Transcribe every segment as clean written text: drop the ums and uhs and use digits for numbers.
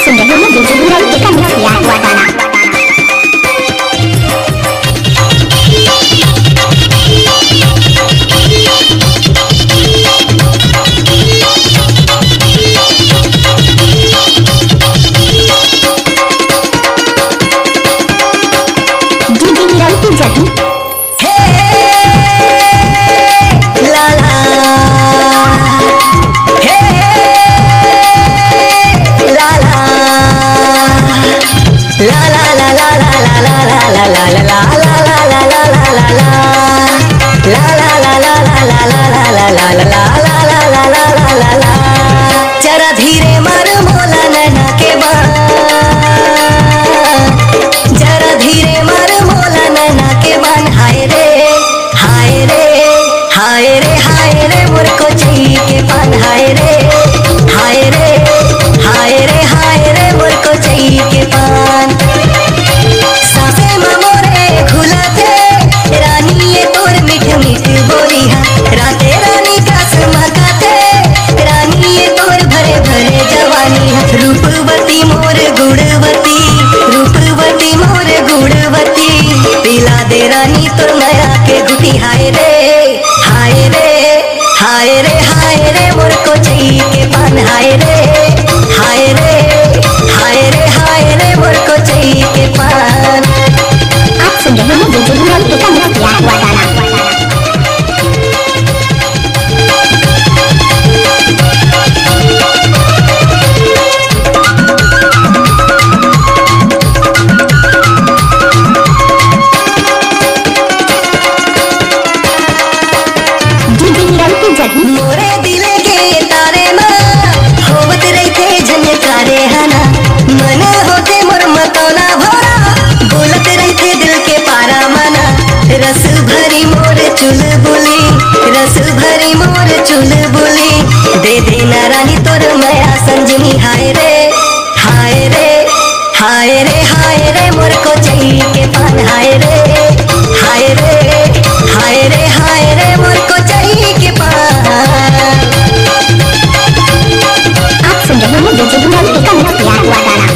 सुन रहे हैं डीजे बुराई के कन्हैया हुआ गाना। डीजे बुराई की जगह जरा धीरे मार मोला नैना के बान, जरा धीरे मार मोला नैना के बान। हाय रे हाय रे हाय रे हाय रे मुझको चाहिए के पान। हाय रे हाय रे हाय रे हाय रे मुझको चाहिए के पान। सासे मोरे खुलाते रानी ये तोर मीठ मीठ बोली है। राते रानी का समकाते रानी ये तोर भरे भरे जवानी है। रूपवती मोर गुड़वती, रूपवती मोर गुड़वती, पिला दे रानी तोर नया के गुटी। हाय रे हाय रे हाय रे हाय रे मुझको चाहिए के पान। हाय रे हाय रे हाय रे हाय रे मुझको चाहिए के पान। आप सुन रहे हैं डीजे बुराई के कन्हैया हुआ गाना। मोरे दिल के तारे माँ होवत रहते झनकारे हना। मन होते मोर मतौना भरा बोलत रहते दिल के पारा मना। रस भरी मोर चुलबुली, रस भरी मोर चुलबुली, दे देना रानी तोर माया संजनी। हाय रे हाय रे हाय रे हाय रे मुझको चाहिए के पान। हाय रे हाय रे हाय रे हाय रे मुझको चाहिए के पान। आप सुन रहे हैं डीजे बुराई के कन्हैया हुआ गाना।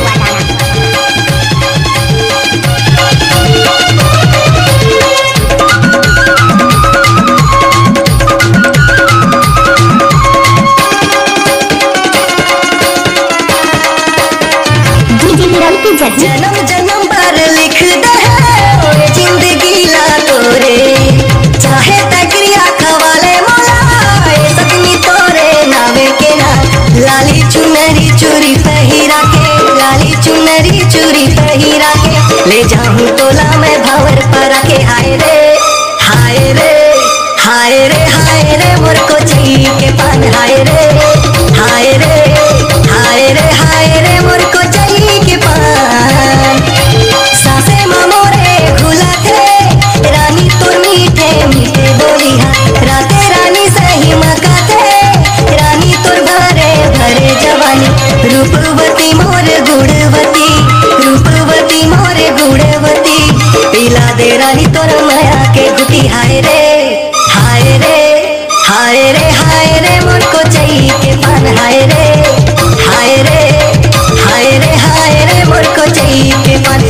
जन्म जन्म पर लिख दे जिंदगी ला तोरे, चाहे तकरिया खवाले मोला सतनी तोरे नावे के ना। लाली चुनरी चूरी पहिरा के, लाली चुनरी चूरी पहिरा के, ले जाऊं तोला मैं भंवर परा के। हाय रे हाय रे हाय रे हाय रे मुझको चाहिए के पान। हाय रे हाय रे हाय रे हाय रे मुझको चाहिए के पान। सासे मोरे खुलाते रानी तोर मीठे मीठे बोली है। राते रानी सही मकाते रानी तोर भरे भरे जवानी। रूपवती मोर गुड़वती, रूपवती मोर गुड़वती, पिला दे रानी तोर माया के गुटी। हाय रे हाय रे हाय रे हाय रे मुझको चाहिए के पान। हाय रे हाय रे हाय रे हाय रे मुझको चाहिए के पान।